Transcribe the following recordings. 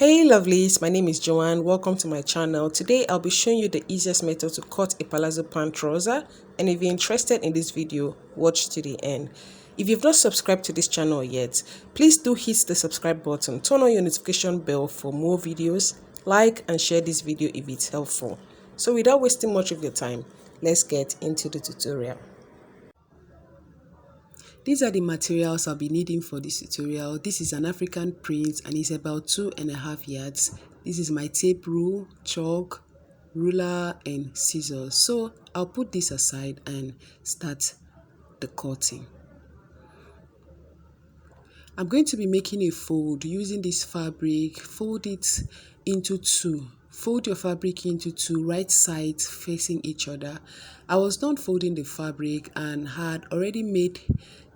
Hey lovelies, my name is Joanne. Welcome to my channel. Today I'll be showing you the easiest method to cut a palazzo pant trouser, and if you're interested in this video, watch to the end. If you've not subscribed to this channel yet, please do hit the subscribe button, turn on your notification bell for more videos, like and share this video if it's helpful. So without wasting much of your time, let's get into the tutorial. These are the materials I'll be needing for this tutorial. This is an African print and it's about 2.5 yards. This is my tape rule, chalk, ruler and scissors. So I'll put this aside and start the cutting. I'm going to be making a fold using this fabric. Fold it into two. Fold your fabric into two, right sides facing each other. I was done folding the fabric and had already made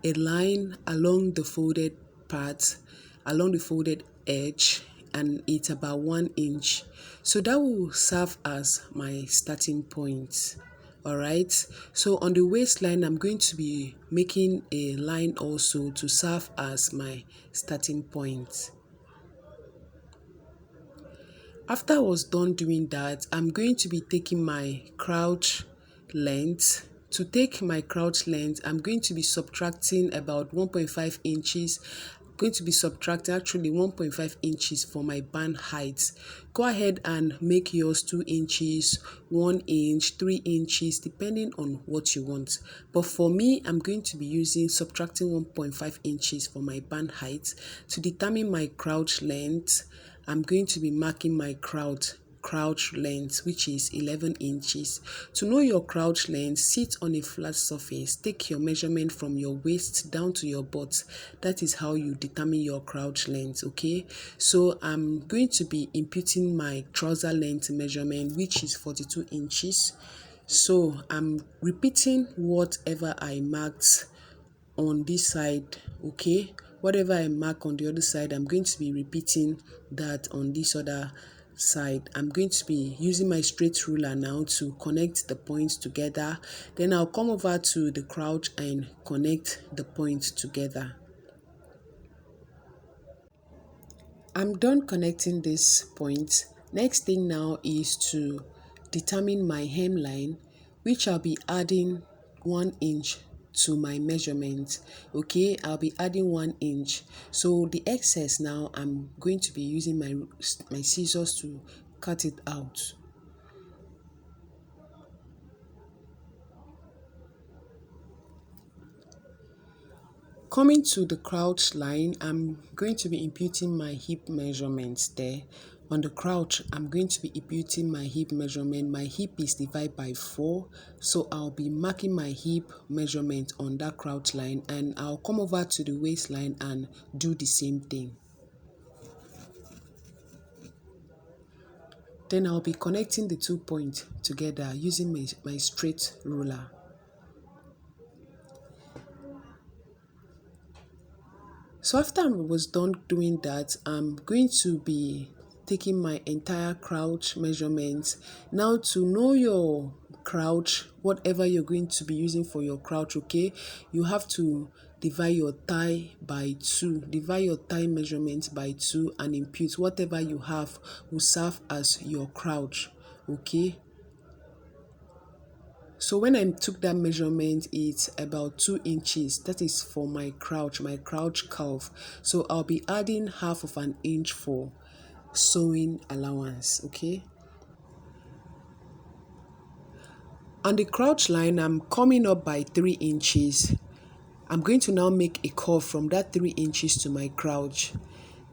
a line along the folded part, along the folded edge, and it's about 1 inch. So that will serve as my starting point. All right, so on the waistline I'm going to be making a line also to serve as my starting point. After I was done doing that, I'm going to be taking my crouch length. To take my crouch length, I'm going to be subtracting about 1.5 inches. I'm going to be subtracting actually 1.5 inches for my band height. Go ahead and make yours 2 inches, 1 inch, 3 inches, depending on what you want. But for me, I'm going to be using subtracting 1.5 inches for my band height. To determine my crouch length, I'm going to be marking my crouch length, which is 11 inches. To know your crouch length, sit on a flat surface. Take your measurement from your waist down to your butt. That is how you determine your crouch length, okay? So I'm going to be imputing my trouser length measurement, which is 42 inches. So I'm repeating whatever I marked on this side, okay? Whatever I mark on the other side, I'm going to be repeating that on this other side. I'm going to be using my straight ruler now to connect the points together. Then I'll come over to the crouch and connect the points together. I'm done connecting this point. Next thing now is to determine my hemline, which I'll be adding 1 inch to my measurement. Okay, I'll be adding 1 inch. So the excess now, I'm going to be using my scissors to cut it out. Coming to the crouch line, I'm going to be imputing my hip measurements there. On the crouch, I'm going to be imputing my hip measurement. My hip is divided by 4, so I'll be marking my hip measurement on that crouch line, and I'll come over to the waistline and do the same thing. Then I'll be connecting the 2 points together using my straight ruler. So after I was done doing that, I'm going to be taking my entire crouch measurements. Now to know your crouch, whatever you're going to be using for your crouch, okay, you have to divide your thigh by 2. Divide your thigh measurement by 2 and impute whatever you have will serve as your crouch, okay. So when I took that measurement, it's about 2 inches. That is for my crouch calf. So I'll be adding half of an inch for sewing allowance, okay? On the crouch line, I'm coming up by 3 inches. I'm going to now make a curve from that 3 inches to my crouch.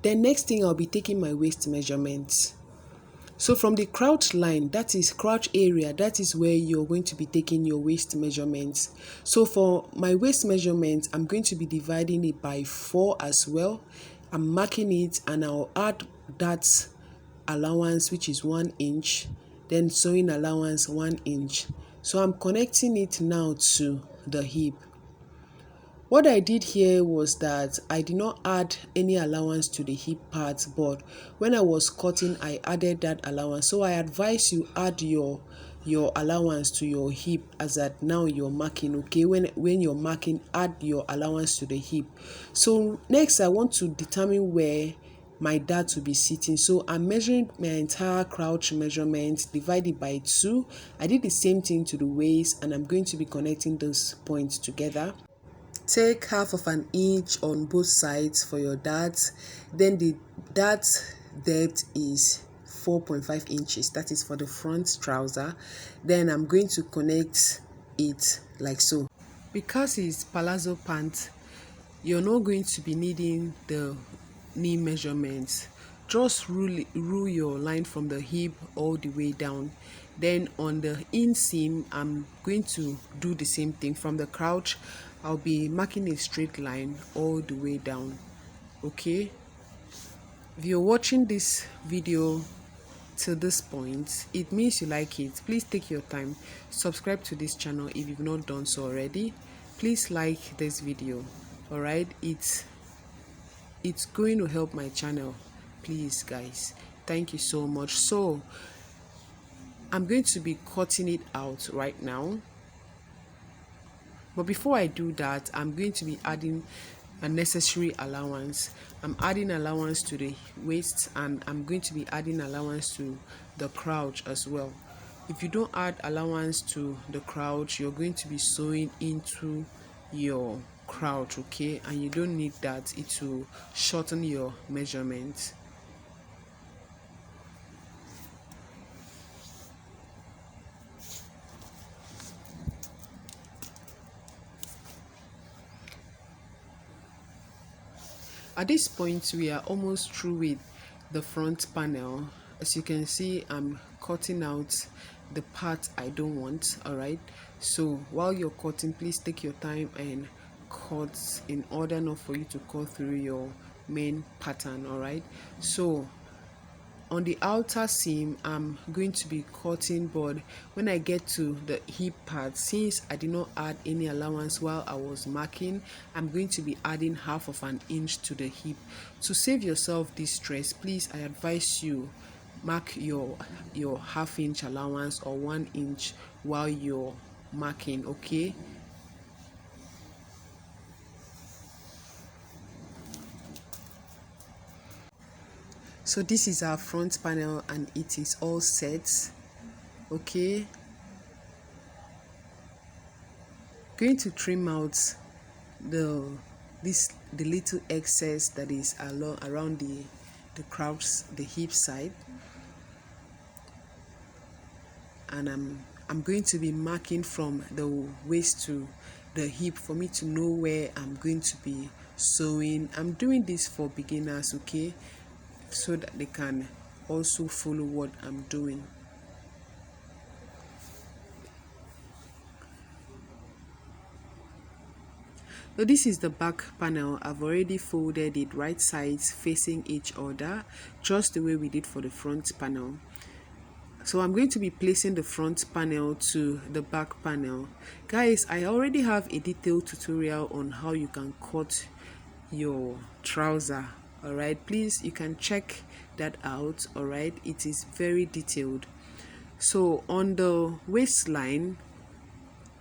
Then next thing, I'll be taking my waist measurements. So from the crouch line, that is crouch area, that is where you're going to be taking your waist measurements. So for my waist measurement, I'm going to be dividing it by 4 as well. I'm marking it and I'll add that allowance, which is 1 inch, then sewing allowance 1 inch. So I'm connecting it now to the hip. What I did here was that I did not add any allowance to the hip part, but when I was cutting, I added that allowance. So I advise you add your allowance to your hip as that now you're marking, okay? When you're marking, add your allowance to the hip. So next I want to determine where my dart to be sitting. So I'm measuring my entire crouch measurement, divided by 2. I did the same thing to the waist, and I'm going to be connecting those points together. Take half of an inch on both sides for your dart. Then the dart depth is 4.5 inches. That is for the front trouser. Then I'm going to connect it like so. Because it's palazzo pant, you're not going to be needing the knee measurements. Just rule your line from the hip all the way down. Then on the inseam, I'm going to do the same thing. From the crouch, I'll be marking a straight line all the way down. Okay, if you're watching this video till this point, it means you like it. Please take your time, subscribe to this channel if you've not done so already. Please like this video. All right, it's going to help my channel. Please guys, thank you so much. So I'm going to be cutting it out right now, but before I do that, I'm going to be adding a necessary allowance. I'm adding allowance to the waist, and I'm going to be adding allowance to the crouch as well. If you don't add allowance to the crouch, you're going to be sewing into your crouch, okay, and you don't need that. It will shorten your measurements. At this point, we are almost through with the front panel. As you can see, I'm cutting out the part I don't want. All right, so while you're cutting, please take your time and cut in order not for you to cut through your main pattern. All right, so on the outer seam, I'm going to be cutting, but when I get to the hip part, since I did not add any allowance while I was marking, I'm going to be adding half of an inch to the hip. To save yourself this stress, please, I advise you mark your half inch allowance or 1 inch while you're marking, okay? So this is our front panel and it is all set. Okay, going to trim out the little excess that is around the crouch, the hip side, and I'm going to be marking from the waist to the hip for me to know where I'm going to be sewing. I'm doing this for beginners, okay, so that they can also follow what I'm doing. So this is the back panel. I've already folded it right sides facing each other, just the way we did for the front panel. So I'm going to be placing the front panel to the back panel. Guys, I already have a detailed tutorial on how you can cut your trouser. All right, please, you can check that out. All right, it is very detailed. So on the waistline,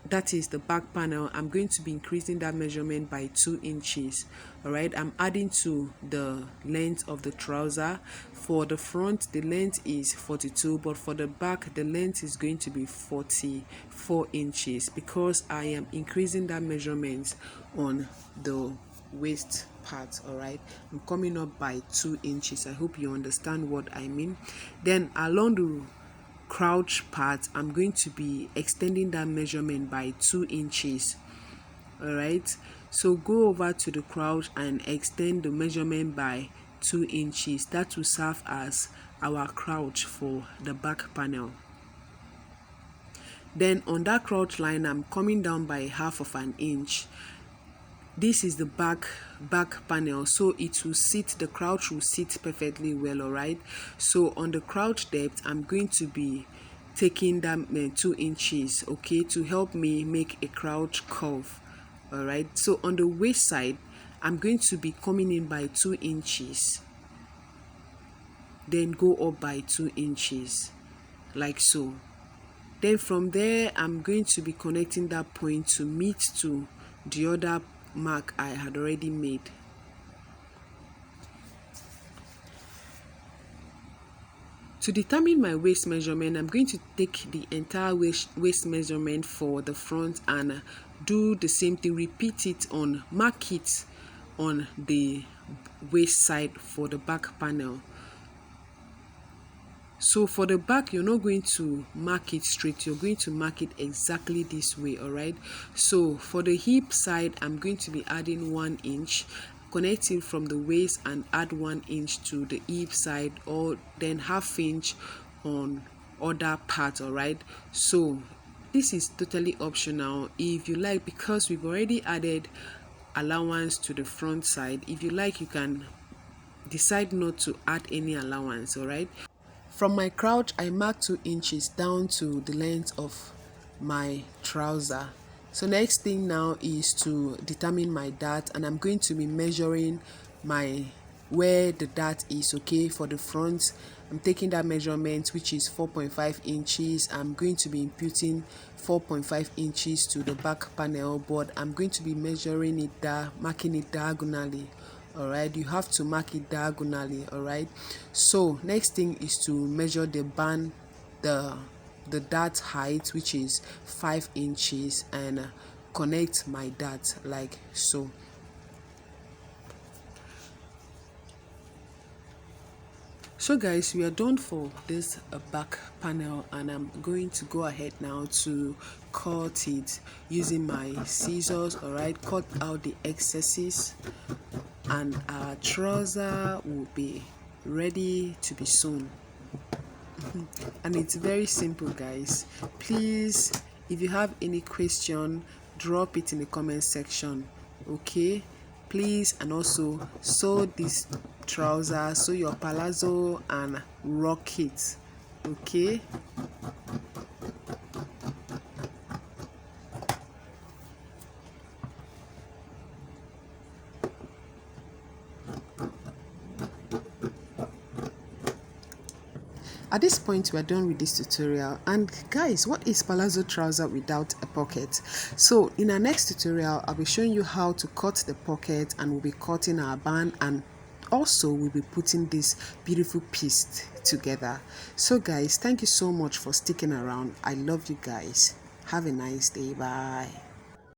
that is the back panel, I'm going to be increasing that measurement by 2 inches. All right, I'm adding to the length of the trouser. For the front, the length is 42, but for the back, the length is going to be 44 inches because I am increasing that measurement on the waist part. All right, I'm coming up by 2 inches. I hope you understand what I mean. Then along the crouch part, I'm going to be extending that measurement by 2 inches. All right, so go over to the crouch and extend the measurement by 2 inches. That will serve as our crouch for the back panel. Then on that crouch line, I'm coming down by half of an inch. This is the back panel, so it will sit, the crouch will sit perfectly well. All right, so on the crouch depth, I'm going to be taking that 2 inches, okay, to help me make a crouch curve. All right, so on the waist side, I'm going to be coming in by 2 inches, then go up by 2 inches like so. Then from there, I'm going to be connecting that point to meet to the other mark I had already made. To determine my waist measurement, I'm going to take the entire waist measurement for the front and do the same thing, repeat it on, mark it on the waist side for the back panel. So for the back, you're not going to mark it straight, you're going to mark it exactly this way, all right? So for the hip side, I'm going to be adding 1 inch, connecting from the waist and add 1 inch to the hip side, or then half inch on other part, all right? So this is totally optional if you like, because we've already added allowance to the front side. If you like, you can decide not to add any allowance, all right? From my crouch, I mark 2 inches down to the length of my trouser. So next thing now is to determine my dart, and I'm going to be measuring my where the dart is. Okay, for the front, I'm taking that measurement, which is 4.5 inches. I'm going to be imputing 4.5 inches to the back panel, but I'm going to be measuring it marking it diagonally. All right, you have to mark it diagonally. All right, so next thing is to measure the band, the dart height, which is 5 inches, and connect my dart like so. So guys, we are done for this back panel, and I'm going to go ahead now to cut it using my scissors. All right, cut out the excesses, and our trouser will be ready to be sewn. And it's very simple, guys. Please, if you have any question, drop it in the comment section, okay? Please, and also sew this trouser, sew your palazzo and rock it, okay? At this point, we are done with this tutorial. And guys, what is palazzo trouser without a pocket? So in our next tutorial, I'll be showing you how to cut the pocket, and we'll be cutting our band, and also we'll be putting this beautiful piece together. So guys, thank you so much for sticking around. I love you guys. Have a nice day. Bye.